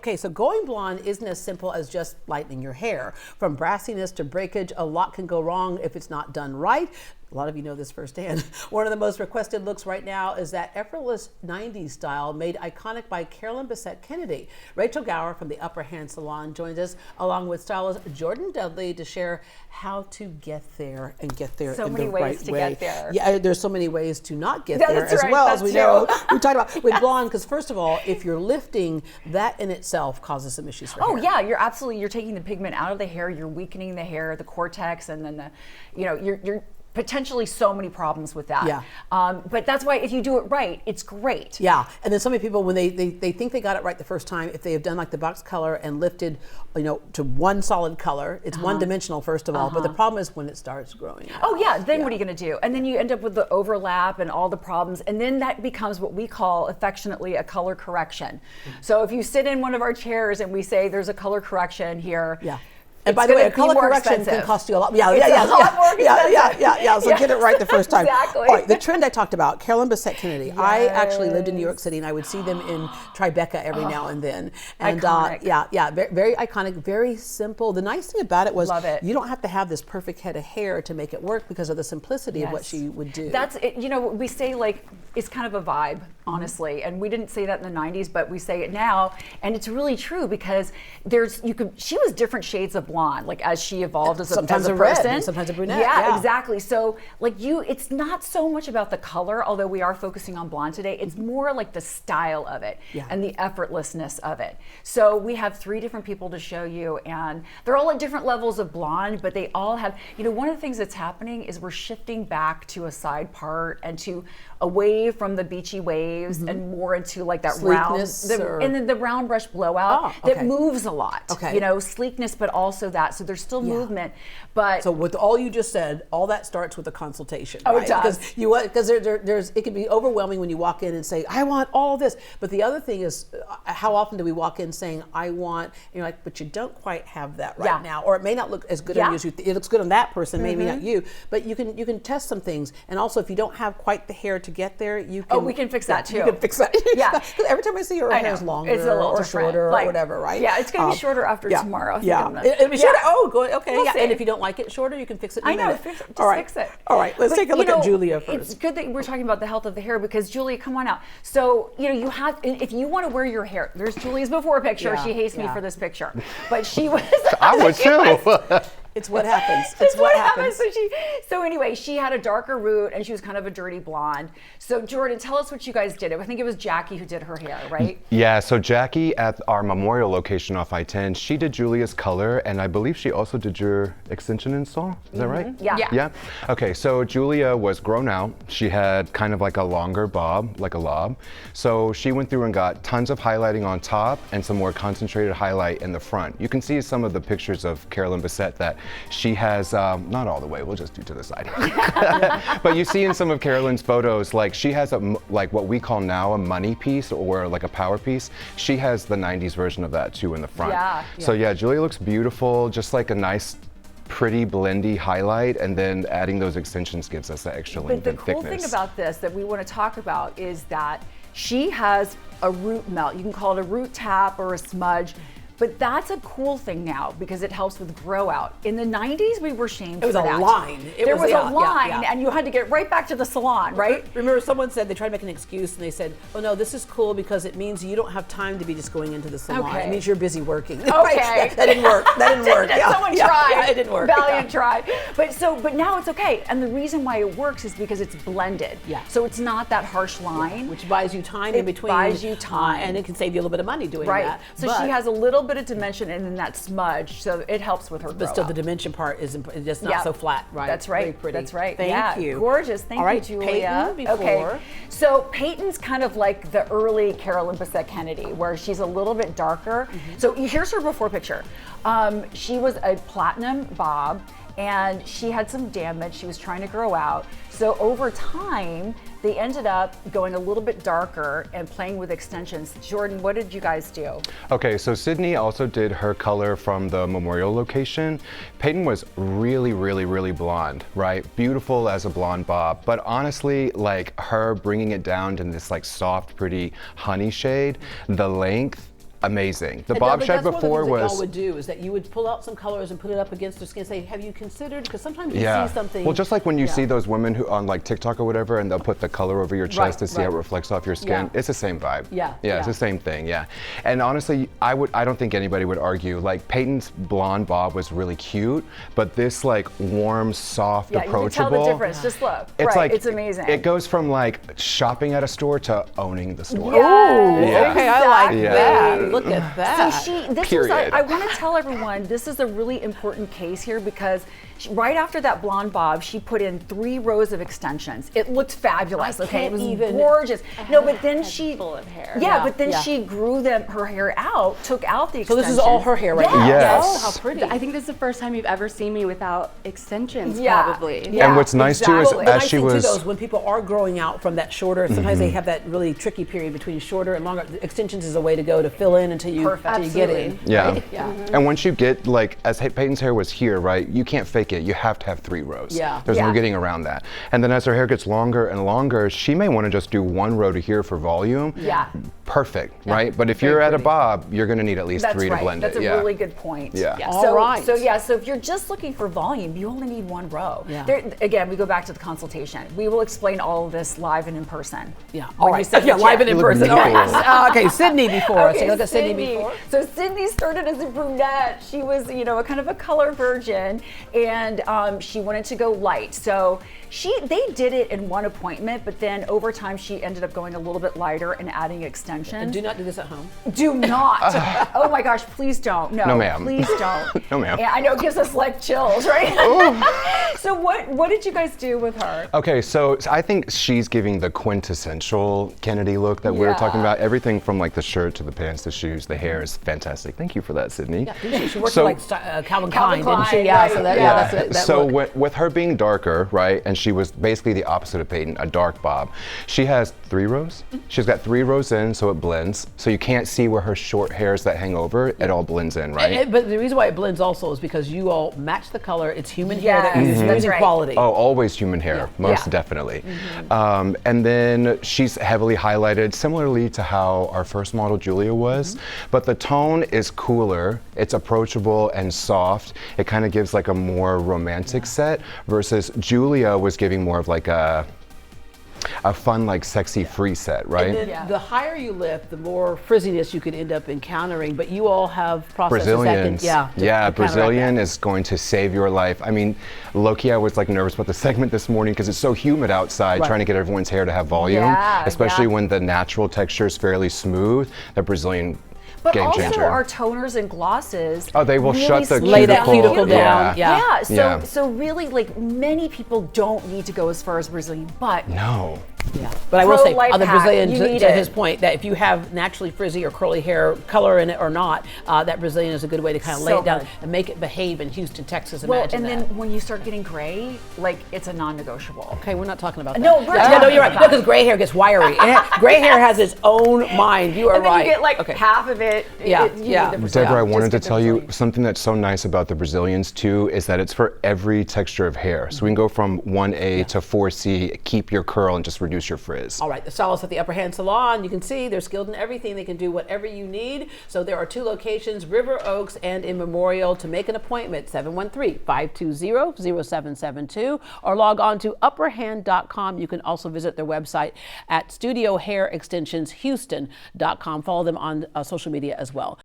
Okay, so going blonde isn't as simple as just lightening your hair. From brassiness to breakage, a lot can go wrong if it's not done right. A lot of you know this firsthand. One of the most requested looks right now is that effortless 90s style made iconic by Carolyn Bessette Kennedy. Rachel Gower from the Upper Hand Salon joins us along with stylist Jordan Dudley to share how to get there and get there so in many the ways right to way. get there. Yeah, there's so many ways to not get That's there as right, well, that's as we true. know. We talked about with blonde, because first of all, if you're lifting, that in itself causes some issues for hair. Yeah, you're taking the pigment out of the hair, you're weakening the hair, the cortex, and then you're potentially so many problems with that. Yeah. But that's why if you do it right, it's great. Yeah, and then so many people, when they think they got it right the first time, if they have done like the box color and lifted, to one solid color, it's one-dimensional first of all, but the problem is when it starts growing out. Oh yeah, then what are you gonna do? And then you end up with the overlap and all the problems, and then that becomes what we call affectionately a color correction. So if you sit in one of our chairs and we say there's a color correction here, and by the way, a color correction can cost you a lot. Yeah. So get it right the first time. Exactly. All right, the trend I talked about, Carolyn Bessette Kennedy. Yes. I actually lived in New York City, and I would see them in Tribeca every now and then. And iconic. Very iconic, very simple. The nice thing about it was you don't have to have this perfect head of hair to make it work because of the simplicity of what she would do. That's it. We say like it's kind of a vibe, honestly, and we didn't say that in the 90s, but we say it now, and it's really true because she was different shades of blonde, like as she evolved as a person. Red, sometimes a brunette. Yeah, exactly. So it's not so much about the color, although we are focusing on blonde today. It's more like the style of it and the effortlessness of it. So we have 3 different people to show you, and they're all at different levels of blonde, but they all have, one of the things that's happening is we're shifting back to a side part and to away from the beachy waves and more into like that sleekness and then the round brush blowout that moves a lot. Sleekness, but also that. So there's still movement, but so with all you just said, all that starts with a consultation. Oh, right? it does. Because there's it can be overwhelming when you walk in and say, I want all this. But the other thing is, how often do we walk in saying, I want, and you're like, but you don't quite have that right now, or it may not look as good on you as you it looks good on that person, maybe not you, but you can test some things. And also, if you don't have quite the hair to get there, you can. Oh, we can fix that too. You can fix that. Yeah. Every time I see her hair is longer it's a little or different. shorter or whatever, right? Yeah, it's going to be shorter after tomorrow. It'll be shorter. Oh, good. Okay. We'll see. And if you don't like it shorter, you can fix it in a minute. Fix it. Fix it. All right. Let's take a look at Julia first. It's good that we're talking about the health of the hair because Julia, come on out. So, you have, if you want to wear your hair, there's Julia's before picture. She hates me for this picture, but she was. I would too. It's what happens. It's what happens. So anyway, she had a darker root and she was kind of a dirty blonde. So Jordan, tell us what you guys did. I think it was Jackie who did her hair, right? Yeah, so Jackie at our memorial location off I-10, she did Julia's color, and I believe she also did your extension install. Is that right? Yeah. Okay, so Julia was grown out. She had kind of like a longer bob, like a lob. So she went through and got tons of highlighting on top and some more concentrated highlight in the front. You can see some of the pictures of Carolyn Bessette that she has, not all the way, we'll just do to the side. But you see in some of Carolyn's photos, like she has like what we call now a money piece or like a power piece. She has the 90s version of that too in the front. So yeah, Julia looks beautiful, just like a nice pretty blendy highlight, and then adding those extensions gives us that extra length and thickness. But the cool thing about this that we want to talk about is that she has a root melt. You can call it a root tap or a smudge. But that's a cool thing now because it helps with grow out. In the 90s, we were shamed for that. It was a line. There was a line, and you had to get right back to the salon, right? Remember, someone said, they tried to make an excuse, and they said, oh no, this is cool because it means you don't have time to be just going into the salon. It means you're busy working. Okay. That didn't work. Someone tried. Yeah, it didn't work. Valiant try. But now it's okay. And the reason why it works is because it's blended. So it's not that harsh line. Which buys you time in between. Buys you time. And it can save you a little bit of money doing that. So she has a little bit of dimension and then that smudge, so it helps with her grow But still, out. the dimension part is just not so flat, right? That's right. Very pretty. That's right. Thank you. Gorgeous. Thank you, Julia. Peyton before. Okay. So Peyton's kind of like the early Carolyn Bessette Kennedy, where she's a little bit darker. So here's her before picture. She was a platinum bob, and she had some damage. She was trying to grow out. So over time, they ended up going a little bit darker and playing with extensions. Jordan, what did you guys do? Okay, so Sydney also did her color from the memorial location. Peyton was really, really, really blonde, right? Beautiful as a blonde bob. But honestly, like her bringing it down to this like soft, pretty honey shade, the length, amazing. The And bob but shed that's one of the before things that was y'all would do is that you would pull out some colors and put it up against their skin. Say, have you considered? Because sometimes you see something. Well, just like when you see those women who on like TikTok or whatever, and they'll put the color over your chest to see how it reflects off your skin. Yeah. It's the same vibe. Yeah. It's the same thing. Yeah. And honestly, I don't think anybody would argue. Like Peyton's blonde bob was really cute, but this like warm, soft, approachable. You can tell the difference. Just look. It's like it's amazing. It goes from like shopping at a store to owning the store. Oh, okay, I like Yeah. that. Look at that. So this Period. was, I want to tell everyone, this is a really important case here because right after that blonde bob, she put in 3 rows of extensions. It looked fabulous. It was gorgeous. No, but then she full of hair. but then she grew her hair out, took out the So extensions. this is all her hair right now. Yes. Oh, how pretty. I think this is the first time you've ever seen me without extensions, Yeah. probably. Yeah. And what's nice too is Well, the as nice she thing too, was. though, is when people are growing out from that shorter, sometimes they have that really tricky period between shorter and longer. Extensions is a way to go to fill in until you get in. Yeah. Right? Yeah. And once you get like, as Peyton's hair was here, right? You can't fake it. You have to have 3 rows. Yeah. There's no Yeah. getting around that. And then as her hair gets longer and longer, she may want to just do 1 row to here for volume. Yeah. Perfect, right? But if you're at a bob, you're going to need at least That's 3 right. to blend That's it. a really good point. Yeah. All right. So if you're just looking for volume, you only need 1 row. Yeah. Again, we go back to the consultation. We will explain all of this live and in person. Yeah. When All you right. sit in Yeah, the live chair. and in You look person. All right. beautiful. Okay, Sydney before us. Take a look at Sydney Sydney. before. So Sydney started as a brunette. She was, a kind of a color virgin, and she wanted to go light. So they did it in 1 appointment, but then over time she ended up going a little bit lighter and adding extensions. And do not do this at home. Do not. Oh my gosh, please don't. No, ma'am. Please don't. No, ma'am. And I know it gives us like chills, right? So what did you guys do with her? Okay, so I think she's giving the quintessential Kennedy look that we were talking about. Everything from like the shirt to the pants, the shoes, the hair is fantastic. Thank you for that, Sydney. Yeah, she worked So- for like Calvin Calvin Klein, didn't she? Klein, Yeah, right. so that, Yeah. that's it. That so look. with her being darker, right, and she was basically the opposite of Peyton, a dark bob. She has 3 rows. She's got 3 rows in, so it blends. So you can't see where her short hairs that hang over. It all blends in, right? But the reason why it blends also is because you all match the color. It's human hair that you're Yes, that's using right. quality. Oh, always human hair, most Yeah. definitely. And then she's heavily highlighted, similarly to how our first model Julia was, but the tone is cooler. It's approachable and soft. It kind of gives like a more romantic set versus Julia was giving more of like a fun, like sexy free set, right? And then the higher you lift, the more frizziness you could end up encountering. But you all have processes Brazilians. that can, to counteract Brazilian that. is going to save your life. I mean, low-key, I was like nervous about the segment this morning because it's so humid outside, Right. trying to get everyone's hair to have volume, Yeah, especially yeah. when the natural texture is fairly smooth. The Brazilian But game also changer. our toners and glosses. Oh, they will really shut the smooth Lay that cuticle cuticle down. Yeah. Yeah. So really, like many people don't need to go as far as Brazilian, but No. Yeah, but I will Pro say life on the hack, Brazilian, you to need his it. point, that if you have naturally frizzy or curly hair, color in it or not, that Brazilian is a good way to kind of lay So it down good. and make it behave in Houston, Texas. well, Imagine and that. then when you start getting gray, like it's a non-negotiable. Okay, we're not talking about that. No, we're no, talking you're right. about No, because gray hair gets wiry. Gray hair has its own mind. You are And then right. you get like Okay. half of it. Yeah, you yeah. need the Brazilian. Deborah, I Just wanted to get the tell you Brazilian. something that's so nice about the Brazilians too is that it's for every texture of hair. So we can go from 1A to 4C, keep your curl and just reduce your frizz. All right, the stylists at the Upper Hand Salon, you can see they're skilled in everything. They can do whatever you need. So there are 2 locations, River Oaks and in Memorial. To make an appointment, 713-520-0772 or log on to upperhand.com. You can also visit their website at studiohairextensionshouston.com. Follow them on social media as well.